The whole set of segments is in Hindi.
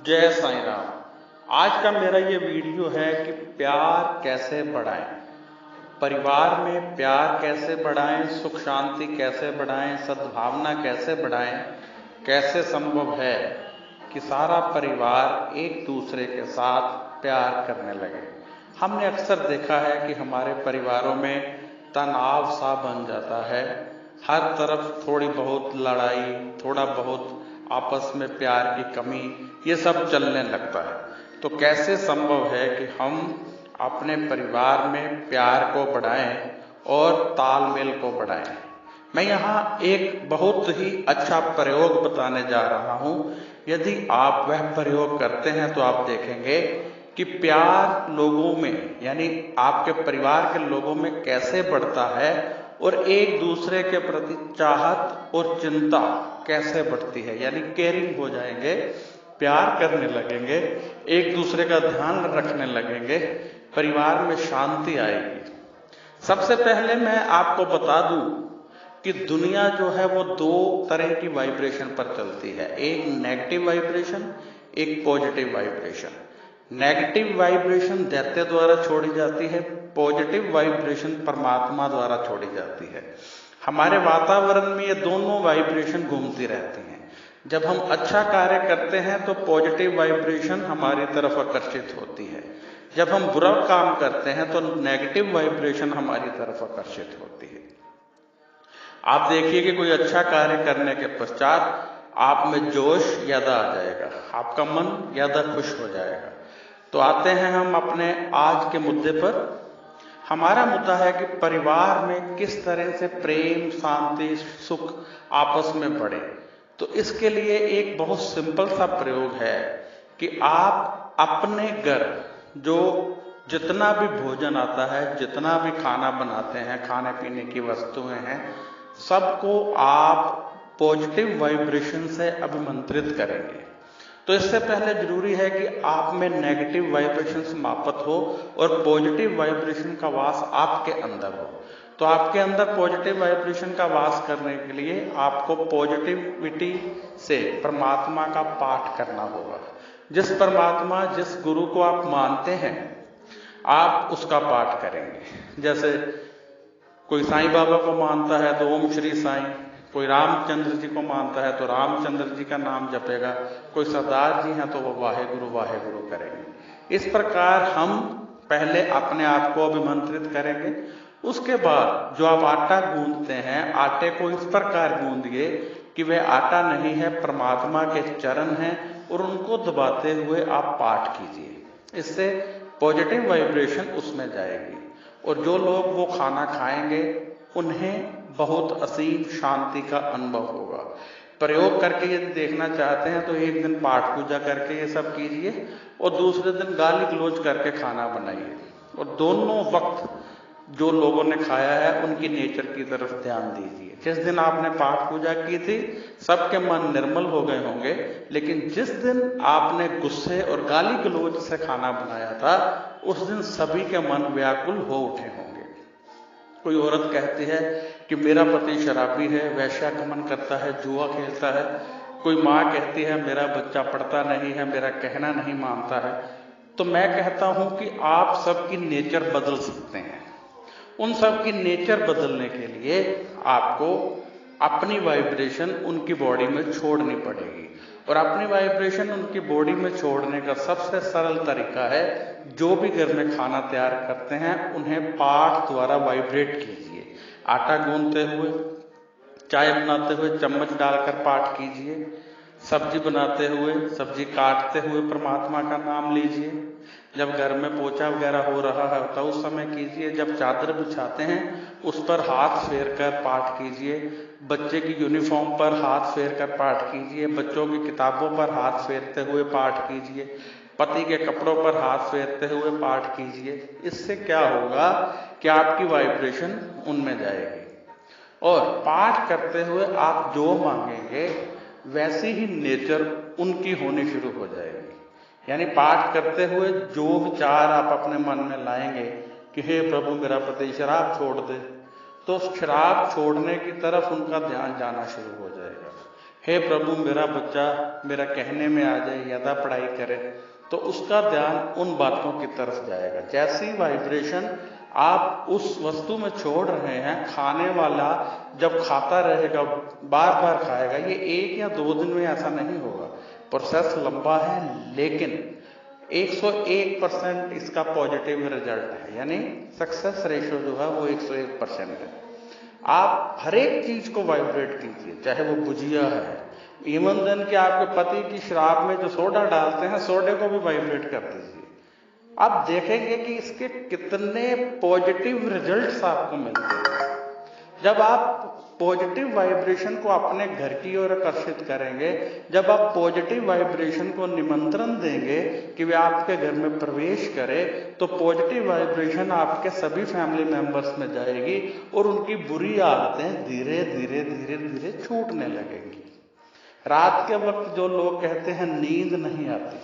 जय साईं राम। आज का मेरा ये वीडियो है कि प्यार कैसे बढ़ाएं, परिवार में प्यार कैसे बढ़ाएं, सुख शांति कैसे बढ़ाएं, सद्भावना कैसे बढ़ाएं। कैसे संभव है कि सारा परिवार एक दूसरे के साथ प्यार करने लगे। हमने अक्सर देखा है कि हमारे परिवारों में तनाव सा बन जाता है, हर तरफ थोड़ी बहुत लड़ाई, थोड़ा बहुत आपस में प्यार की कमी, ये सब चलने लगता है। तो कैसे संभव है कि हम अपने परिवार में प्यार को बढ़ाएं और तालमेल को बढ़ाएं। मैं यहाँ एक बहुत ही अच्छा प्रयोग बताने जा रहा हूँ। यदि आप वह प्रयोग करते हैं तो आप देखेंगे कि प्यार लोगों में, यानी आपके परिवार के लोगों में कैसे बढ़ता है और एक दूसरे के प्रति चाहत और चिंता कैसे बढ़ती है। यानी केयरिंग हो जाएंगे, प्यार करने लगेंगे, एक दूसरे का ध्यान रखने लगेंगे, परिवार में शांति आएगी। सबसे पहले मैं आपको बता दूं कि दुनिया जो है वो दो तरह की वाइब्रेशन पर चलती है, एक नेगेटिव वाइब्रेशन, एक पॉजिटिव वाइब्रेशन। नेगेटिव वाइब्रेशन दैत्य द्वारा छोड़ी जाती है, पॉजिटिव वाइब्रेशन परमात्मा द्वारा छोड़ी जाती है। हमारे वातावरण में ये दोनों वाइब्रेशन घूमती रहती हैं। जब हम अच्छा कार्य करते हैं तो पॉजिटिव वाइब्रेशन हमारी तरफ आकर्षित होती है, जब हम बुरा काम करते हैं तो नेगेटिव वाइब्रेशन हमारी तरफ आकर्षित होती है। आप देखिए कि कोई अच्छा कार्य करने के पश्चात आप में जोश ज्यादा आ जाएगा, आपका मन ज्यादा खुश हो जाएगा। तो आते हैं हम अपने आज के मुद्दे पर। हमारा मुद्दा है कि परिवार में किस तरह से प्रेम, शांति, सुख आपस में बढ़े। तो इसके लिए एक बहुत सिंपल सा प्रयोग है कि आप अपने घर जो जितना भी भोजन आता है, जितना भी खाना बनाते हैं, खाने पीने की वस्तुएं हैं, सबको आप पॉजिटिव वाइब्रेशन से अभिमंत्रित करेंगे। तो इससे पहले जरूरी है कि आप में नेगेटिव वाइब्रेशन समाप्त हो और पॉजिटिव वाइब्रेशन का वास आपके अंदर हो। तो आपके अंदर पॉजिटिव वाइब्रेशन का वास करने के लिए आपको पॉजिटिविटी से परमात्मा का पाठ करना होगा। जिस परमात्मा, जिस गुरु को आप मानते हैं, आप उसका पाठ करेंगे। जैसे कोई साईं बाबा को मानता है तो ओम श्री साईं, कोई रामचंद्र जी को मानता है तो रामचंद्र जी का नाम जपेगा, कोई सरदार जी हैं तो वो वाहेगुरु वाहेगुरु करेंगे। इस प्रकार हम पहले अपने आप को अभिमंत्रित करेंगे। उसके बाद जो आप आटा गूंदते हैं, आटे को इस प्रकार गूंदिए कि वह आटा नहीं है, परमात्मा के चरण हैं, और उनको दबाते हुए आप पाठ कीजिए। इससे पॉजिटिव वाइब्रेशन उसमें जाएगी और जो लोग वो खाना खाएंगे उन्हें बहुत असीम शांति का अनुभव होगा। प्रयोग करके यदि देखना चाहते हैं तो एक दिन पाठ पूजा करके ये सब कीजिए और दूसरे दिन गाली गलौज करके खाना बनाइए, और दोनों वक्त जो लोगों ने खाया है उनकी नेचर की तरफ ध्यान दीजिए। जिस दिन आपने पाठ पूजा की थी सबके मन निर्मल हो गए होंगे, लेकिन जिस दिन आपने गुस्से और गाली गलौज से खाना बनाया था उस दिन सभी के मन व्याकुल हो उठे होंगे। कोई औरत कहती है कि मेरा पति शराबी है, वैश्यागमन करता है, जुआ खेलता है। कोई माँ कहती है मेरा बच्चा पढ़ता नहीं है, मेरा कहना नहीं मानता है। तो मैं कहता हूं कि आप सबकी नेचर बदल सकते हैं। उन सब की नेचर बदलने के लिए आपको अपनी वाइब्रेशन उनकी बॉडी में छोड़नी पड़ेगी, और अपनी वाइब्रेशन उनकी बॉडी में छोड़ने का सबसे सरल तरीका है, जो भी घर में खाना तैयार करते हैं उन्हें पाठ द्वारा वाइब्रेट कीजिए। आटा गूंदते हुए, चाय बनाते हुए चम्मच डालकर पाठ कीजिए, सब्जी बनाते हुए, सब्जी काटते हुए परमात्मा का नाम लीजिए। जब घर में पोछा वगैरह हो रहा है तो उस समय कीजिए। जब चादर बिछाते हैं उस पर हाथ फेर कर पाठ कीजिए। बच्चे की यूनिफॉर्म पर हाथ फेर कर पाठ कीजिए। बच्चों की किताबों पर हाथ फेरते हुए पाठ कीजिए। पति के कपड़ों पर हाथ फेरते हुए पाठ कीजिए। इससे क्या होगा कि आपकी वाइब्रेशन उनमें जाएगी, और पाठ करते हुए आप जो मांगेंगे वैसी ही नेचर उनकी होनी शुरू हो जाएगी। यानी पाठ करते हुए जो विचार आप अपने मन में लाएंगे कि हे प्रभु मेरा पति शराब छोड़ दे, तो शराब छोड़ने की तरफ उनका ध्यान जाना शुरू हो जाएगा। हे प्रभु मेरा बच्चा मेरा कहने में आ जाए, ज़्यादा पढ़ाई करे, तो उसका ध्यान उन बातों की तरफ जाएगा। जैसी वाइब्रेशन आप उस वस्तु में छोड़ रहे हैं, खाने वाला जब खाता रहेगा बार बार खाएगा, ये 1 या 2 दिन में ऐसा नहीं होगा, प्रोसेस लंबा है, लेकिन 101% इसका पॉजिटिव रिजल्ट है, यानी सक्सेस रेशियो जो है वो 101% है। आप हर एक चीज को वाइब्रेट कीजिए, चाहे वो भुजिया है, इवन देन कि आपके पति की शराब में जो सोडा डालते हैं, सोडे को भी वाइब्रेट कर दीजिए। आप देखेंगे कि इसके कितने पॉजिटिव रिजल्ट्स आपको मिलते हैं। जब आप पॉजिटिव वाइब्रेशन को अपने घर की ओर आकर्षित करेंगे, जब आप पॉजिटिव वाइब्रेशन को निमंत्रण देंगे कि वे आपके घर में प्रवेश करें, तो पॉजिटिव वाइब्रेशन आपके सभी फैमिली मेंबर्स में जाएगी और उनकी बुरी आदतें धीरे धीरे धीरे धीरे छूटने लगेंगी। रात के वक्त जो लोग कहते हैं नींद नहीं आती,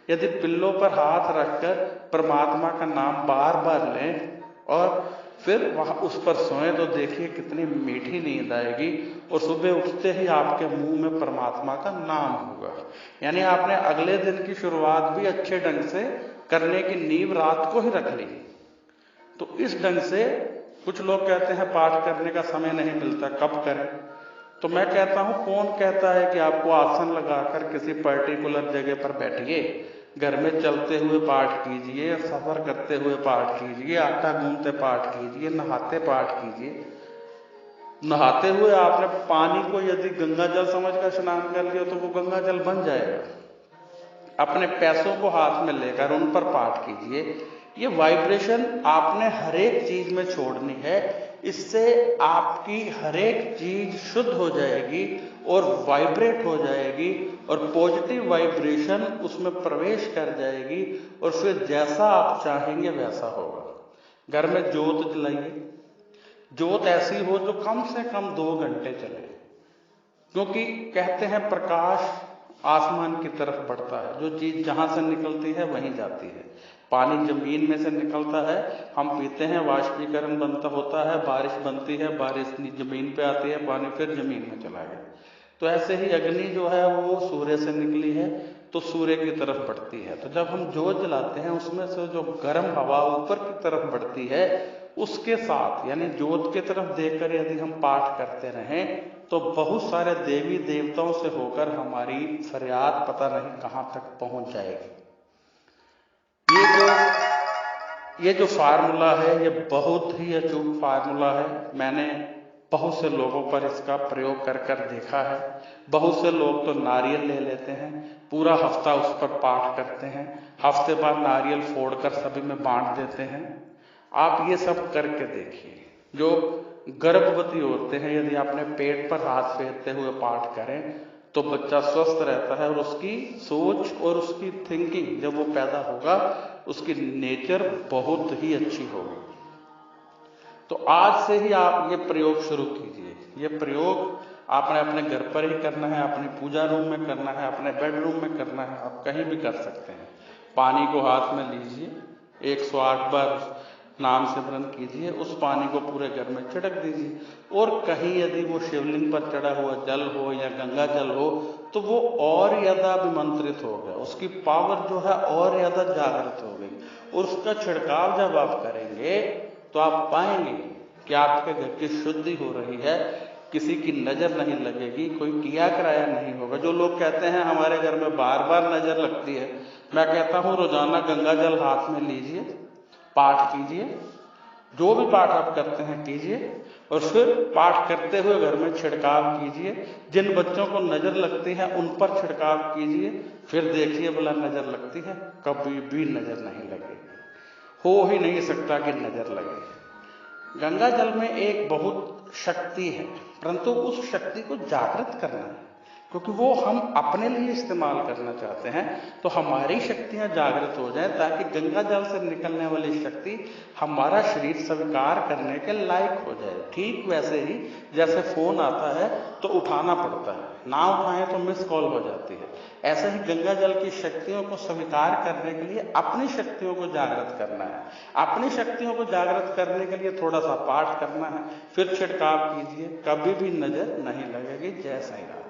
यदि पिल्लों पर हाथ रखकर परमात्मा का नाम बार बार लें और फिर वहां उस पर सोएं, तो देखिए कितनी मीठी नींद आएगी और सुबह उठते ही आपके मुंह में परमात्मा का नाम होगा। यानी आपने अगले दिन की शुरुआत भी अच्छे ढंग से करने की नींव रात को ही रख ली। तो इस ढंग से कुछ लोग कहते हैं पाठ करने का समय नहीं मिलता, कब करें? तो मैं कहता हूं, कौन कहता है कि आपको आसन लगाकर किसी पर्टिकुलर जगह पर बैठिए, घर में चलते हुए पाठ कीजिए, सफर करते हुए पाठ कीजिए, आटा गूंथते पाठ कीजिए, नहाते पाठ कीजिए। नहाते हुए आपने पानी को यदि गंगा जल समझकर स्नान कर लिया तो वो गंगा जल बन जाएगा। अपने पैसों को हाथ में लेकर उन पर पाठ कीजिए। ये वाइब्रेशन आपने हर एक चीज में छोड़नी है, इससे आपकी हर एक चीज शुद्ध हो जाएगी और वाइब्रेट हो जाएगी और पॉजिटिव वाइब्रेशन उसमें प्रवेश कर जाएगी और फिर जैसा आप चाहेंगे वैसा होगा। घर में जोत जलाइए, जोत ऐसी हो जो कम से कम 2 घंटे चले, क्योंकि कहते हैं प्रकाश आसमान की तरफ बढ़ता है, जो चीज जहां से निकलती है वहीं जाती है। पानी जमीन में से निकलता है, हम पीते हैं, वाष्पीकरण बनता होता है, बारिश बनती है, बारिश जमीन पे आती है, पानी फिर जमीन में चला गया। तो ऐसे ही अग्नि जो है वो सूर्य से निकली है तो सूर्य की तरफ बढ़ती है। तो जब हम जोत जलाते हैं उसमें से जो गर्म हवा ऊपर की तरफ बढ़ती है, उसके साथ यानी जोत की तरफ देखकर यदि हम पाठ करते रहें तो बहुत सारे देवी देवताओं से होकर हमारी फरियाद पता नहीं कहां तक पहुंच जाएगी। ये जो फार्मूला है ये बहुत ही अचूक फार्मूला है। मैंने बहुत से लोगों पर इसका प्रयोग कर कर देखा है। बहुत से लोग तो नारियल ले लेते हैं, पूरा हफ्ता उस पर पाठ करते हैं, हफ्ते बाद नारियल फोड़कर सभी में बांट देते हैं। आप ये सब करके देखिए। जो गर्भवती औरतें हैं, यदि आपने पेट पर हाथ फेरते हुए पाठ करें तो बच्चा स्वस्थ रहता है और उसकी सोच और उसकी थिंकिंग जब वो पैदा होगा उसकी नेचर बहुत ही अच्छी होगी। तो आज से ही आप ये प्रयोग शुरू कीजिए। ये प्रयोग आपने अपने घर पर ही करना है, अपनी पूजा रूम में करना है, अपने बेडरूम में करना है, आप कहीं भी कर सकते हैं। पानी को हाथ में लीजिए, 108 बार नाम सिमरन कीजिए, उस पानी को पूरे घर में छिड़क दीजिए और कहीं यदि वो शिवलिंग पर चढ़ा हुआ जल हो या गंगा जल हो तो वो और ज्यादा अभिमंत्रित हो गया, उसकी पावर जो है और ज्यादा जागृत हो गई और उसका छिड़काव जब आप करेंगे तो आप पाएंगे कि आपके घर की शुद्धि हो रही है, किसी की नजर नहीं लगेगी, कोई किया कराया नहीं होगा। जो लोग कहते हैं हमारे घर में बार बार नजर लगती है, मैं कहता हूं रोजाना गंगा जल हाथ में लीजिए, पाठ कीजिए, जो भी पाठ आप करते हैं कीजिए और फिर पाठ करते हुए घर में छिड़काव कीजिए। जिन बच्चों को नजर लगती है उन पर छिड़काव कीजिए, फिर देखिए भला नजर लगती है, कभी भी नजर नहीं लगेगी। हो ही नहीं सकता कि नजर लगे। गंगा जल में एक बहुत शक्ति है, परंतु उस शक्ति को जागृत करना है, क्योंकि वो हम अपने लिए इस्तेमाल करना चाहते हैं। तो हमारी शक्तियां जागृत हो जाएं ताकि गंगा जल से निकलने वाली शक्ति हमारा शरीर स्वीकार करने के लायक हो जाए। ठीक वैसे ही जैसे फोन आता है तो उठाना पड़ता है, ना उठाएं तो मिस कॉल हो जाती है, ऐसे ही गंगा जल की शक्तियों को स्वीकार करने के लिए अपनी शक्तियों को जागृत करना है। अपनी शक्तियों को जागृत करने के लिए थोड़ा सा पाठ करना है, फिर छिड़काव कीजिए, कभी भी नजर नहीं लगेगी। जय साईं राम।